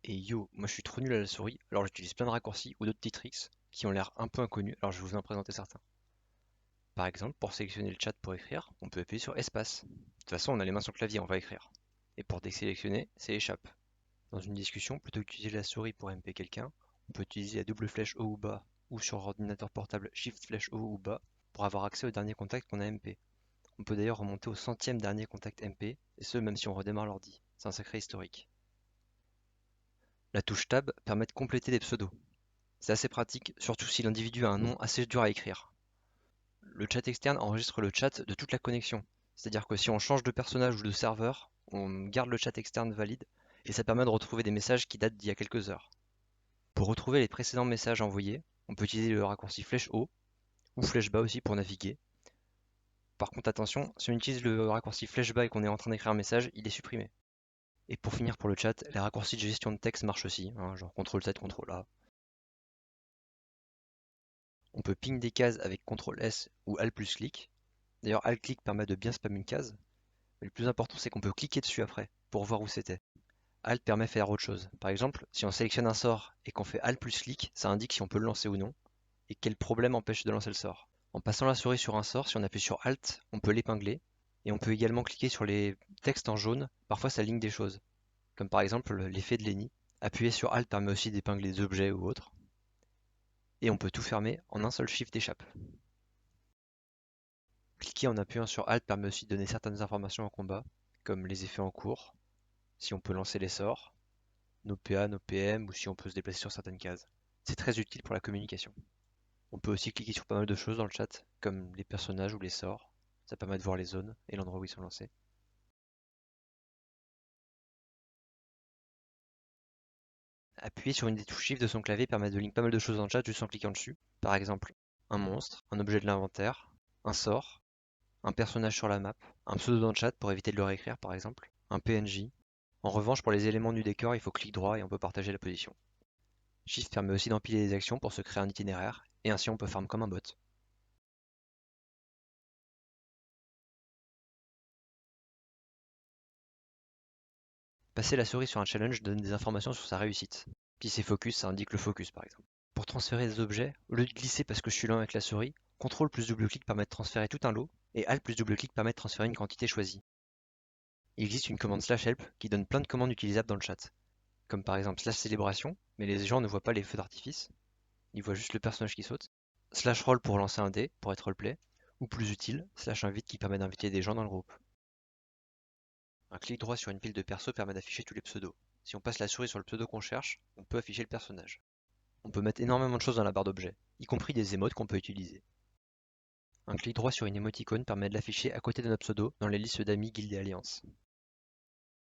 Et yo, moi je suis trop nul à la souris, alors j'utilise plein de raccourcis ou d'autres petits tricks qui ont l'air un peu inconnus, alors je vais vous en présenter certains. Par exemple, pour sélectionner le chat pour écrire, on peut appuyer sur espace. De toute façon, on a les mains sur le clavier, on va écrire. Et pour désélectionner, c'est échappe. Dans une discussion, plutôt que d'utiliser la souris pour MP quelqu'un, on peut utiliser la double flèche haut ou bas, ou sur ordinateur portable Shift flèche haut ou bas, pour avoir accès au dernier contact qu'on a MP. On peut d'ailleurs remonter au centième dernier contact MP, et ce même si on redémarre l'ordi. C'est un sacré historique. La touche Tab permet de compléter des pseudos. C'est assez pratique, surtout si l'individu a un nom assez dur à écrire. Le chat externe enregistre le chat de toute la connexion. C'est-à-dire que si on change de personnage ou de serveur, on garde le chat externe valide, et ça permet de retrouver des messages qui datent d'il y a quelques heures. Pour retrouver les précédents messages envoyés, on peut utiliser le raccourci flèche haut, ou flèche bas aussi pour naviguer. Par contre attention, si on utilise le raccourci flèche bas et qu'on est en train d'écrire un message, il est supprimé. Et pour finir pour le chat, les raccourcis de gestion de texte marchent aussi, genre CTRL-Z, CTRL-A. On peut ping des cases avec CTRL-S ou Alt plus clic. D'ailleurs, Alt-clic permet de bien spammer une case. Mais le plus important, c'est qu'on peut cliquer dessus après, pour voir où c'était. Alt permet de faire autre chose. Par exemple, si on sélectionne un sort et qu'on fait Alt plus clic, ça indique si on peut le lancer ou non, et quel problème empêche de lancer le sort. En passant la souris sur un sort, si on appuie sur Alt, on peut l'épingler, et on peut également cliquer sur les textes en jaune, parfois ça ligne des choses, comme par exemple l'effet de Lenny. Appuyer sur Alt permet aussi d'épingler des objets ou autres, et on peut tout fermer en un seul shift d'échappe. Cliquer en appuyant sur Alt permet aussi de donner certaines informations en combat, comme les effets en cours, si on peut lancer les sorts, nos PA, nos PM, ou si on peut se déplacer sur certaines cases. C'est très utile pour la communication. On peut aussi cliquer sur pas mal de choses dans le chat, comme les personnages ou les sorts. Ça permet de voir les zones et l'endroit où ils sont lancés. Appuyer sur une des touches Shift de son clavier permet de lire pas mal de choses dans le chat juste en cliquant dessus. Par exemple, un monstre, un objet de l'inventaire, un sort, un personnage sur la map, un pseudo dans le chat pour éviter de le réécrire par exemple, un PNJ. En revanche, pour les éléments du décor, il faut clic droit et on peut partager la position. Shift permet aussi d'empiler des actions pour se créer un itinéraire, et ainsi on peut farm comme un bot. Passer la souris sur un challenge donne des informations sur sa réussite. Si c'est focus, ça indique le focus par exemple. Pour transférer des objets, au lieu de glisser parce que je suis lent avec la souris, CTRL plus double-clic permet de transférer tout un lot, et ALT plus double-clic permet de transférer une quantité choisie. Il existe une commande /help qui donne plein de commandes utilisables dans le chat, comme par exemple /célébration, mais les gens ne voient pas les feux d'artifice, ils voient juste le personnage qui saute, /roll pour lancer un dé, pour être roleplay, ou plus utile, /invite qui permet d'inviter des gens dans le groupe. Un clic droit sur une pile de persos permet d'afficher tous les pseudos. Si on passe la souris sur le pseudo qu'on cherche, on peut afficher le personnage. On peut mettre énormément de choses dans la barre d'objets, y compris des émotes qu'on peut utiliser. Un clic droit sur une émoticône permet de l'afficher à côté de notre pseudo dans les listes d'amis, guildes et alliances.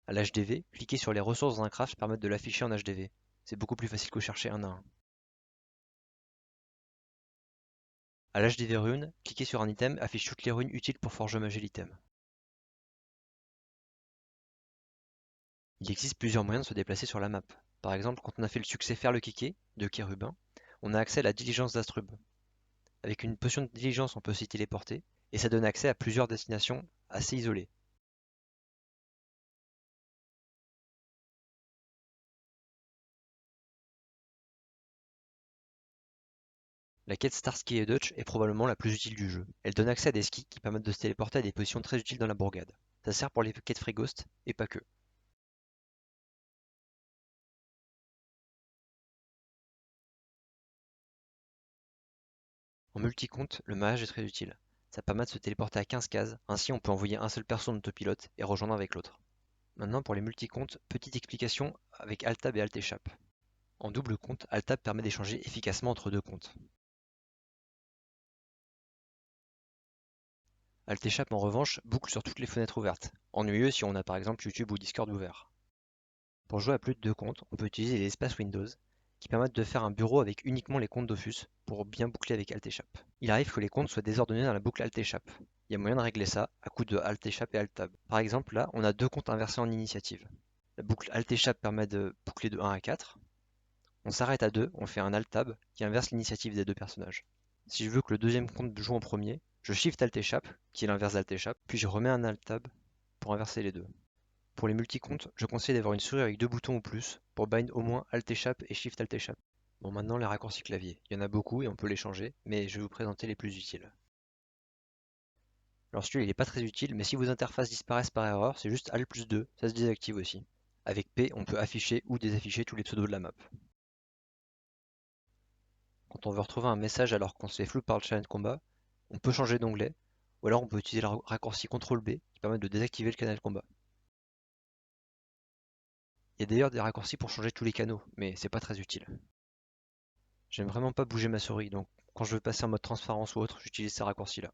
À l'HDV, cliquer sur les ressources d'un craft permet de l'afficher en HDV. C'est beaucoup plus facile que chercher un à un. À l'HDV rune, cliquer sur un item affiche toutes les runes utiles pour forger magie l'item. Il existe plusieurs moyens de se déplacer sur la map. Par exemple, quand on a fait le succès Faire le Kiké de Kérubin, on a accès à la diligence d'Astrub. Avec une potion de diligence, on peut s'y téléporter, et ça donne accès à plusieurs destinations assez isolées. La quête Starsky et Dutch est probablement la plus utile du jeu. Elle donne accès à des skis qui permettent de se téléporter à des positions très utiles dans la bourgade. Ça sert pour les quêtes Free Ghost, et pas que. En multi-compte, le maillage est très utile. Ça permet de se téléporter à 15 cases, ainsi on peut envoyer un seul perso en autopilote et rejoindre avec l'autre. Maintenant pour les multi-comptes, petite explication avec Alt-Tab et Alt-Échappe. En double compte, Alt-Tab permet d'échanger efficacement entre deux comptes. Alt-Échappe en revanche boucle sur toutes les fenêtres ouvertes, ennuyeux si on a par exemple YouTube ou Discord ouvert. Pour jouer à plus de deux comptes, on peut utiliser les espaces Windows, qui permettent de faire un bureau avec uniquement les comptes Dofus, pour bien boucler avec Alt-Échappe. Il arrive que les comptes soient désordonnés dans la boucle Alt-Échappe. Il y a moyen de régler ça à coup de Alt-Échappe et Alt-Tab. Par exemple là, on a deux comptes inversés en initiative. La boucle Alt-Échappe permet de boucler de 1 à 4. On s'arrête à 2, on fait un Alt-Tab qui inverse l'initiative des deux personnages. Si je veux que le deuxième compte joue en premier, je Shift Alt-Échappe, qui est l'inverse d'Alt-Échappe, puis je remets un Alt-Tab pour inverser les deux. Pour les multicomptes, je conseille d'avoir une souris avec deux boutons ou plus pour bind au moins Alt Échappe et Shift Alt Échappe. Bon, maintenant les raccourcis clavier. Il y en a beaucoup et on peut les changer, mais je vais vous présenter les plus utiles. Alors celui-là il n'est pas très utile, mais si vos interfaces disparaissent par erreur, c'est juste Alt plus 2, ça se désactive aussi. Avec P, on peut afficher ou désafficher tous les pseudos de la map. Quand on veut retrouver un message alors qu'on se fait flou par le channel de combat, on peut changer d'onglet, ou alors on peut utiliser le raccourci CTRL B qui permet de désactiver le canal de combat. Il y a d'ailleurs des raccourcis pour changer tous les canaux, mais c'est pas très utile. J'aime vraiment pas bouger ma souris, donc quand je veux passer en mode transparence ou autre, j'utilise ces raccourcis-là.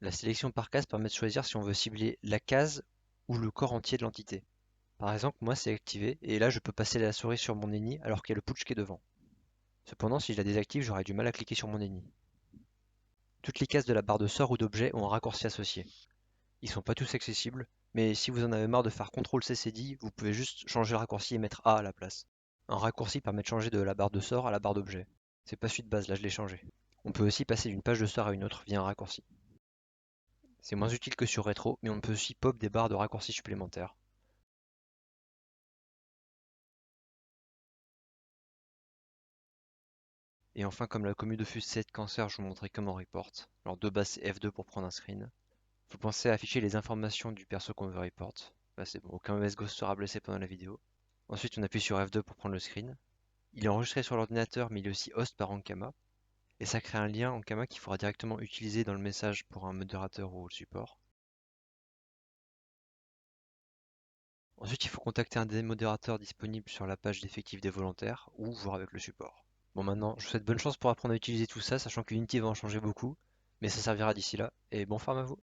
La sélection par case permet de choisir si on veut cibler la case ou le corps entier de l'entité. Par exemple, moi c'est activé, et là je peux passer la souris sur mon ennemi alors qu'il y a le putsch qui est devant. Cependant, si je la désactive, j'aurai du mal à cliquer sur mon ennemi. Toutes les cases de la barre de sort ou d'objet ont un raccourci associé. Ils sont pas tous accessibles, mais si vous en avez marre de faire CTRL CCD, vous pouvez juste changer le raccourci et mettre A à la place. Un raccourci permet de changer de la barre de sort à la barre d'objet. C'est pas celui de base, là je l'ai changé. On peut aussi passer d'une page de sort à une autre via un raccourci. C'est moins utile que sur Retro, mais on peut aussi pop des barres de raccourcis supplémentaires. Et enfin, comme la commu Dofus 7 Cancer, je vous montrerai comment report. Alors de base c'est F2 pour prendre un screen. Vous pensez à afficher les informations du perso qu'on veut report. Là c'est bon, aucun ES Ghost sera blessé pendant la vidéo. Ensuite on appuie sur F2 pour prendre le screen. Il est enregistré sur l'ordinateur mais il est aussi host par Ankama. Et ça crée un lien Ankama qu'il faudra directement utiliser dans le message pour un modérateur ou le support. Ensuite il faut contacter un des modérateurs disponibles sur la page d'effectifs des volontaires ou voir avec le support. Bon maintenant, je vous souhaite bonne chance pour apprendre à utiliser tout ça, sachant que Unity va en changer beaucoup, mais ça servira d'ici là, et bon farm à vous!